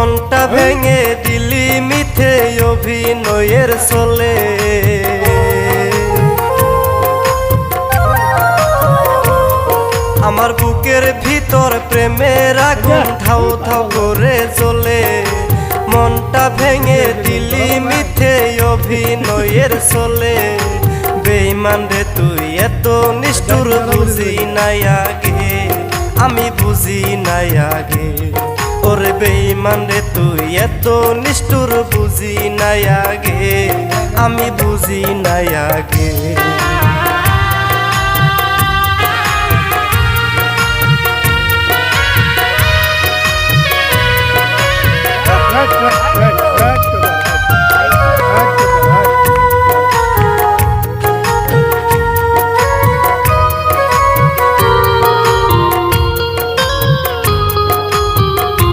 মনটা ভেঙে দিলি মিথ্যে অভিনয়ের চলে। আমার বুকের ভিতর প্রেমের আগুন ধাউ ধাউ করে জ্বলে। মনটা ভেঙে দিলি মিথ্যে অভিনয়ের চলে। বেঈমান রে তুই এত নিষ্ঠুর বুঝি নাই আগে, আমি বুঝি নাই আগে। ওরে বেঈমান রে তুই এত নিষ্ঠুর বুঝি নাই আগে, আমি বুঝি নাই আগে।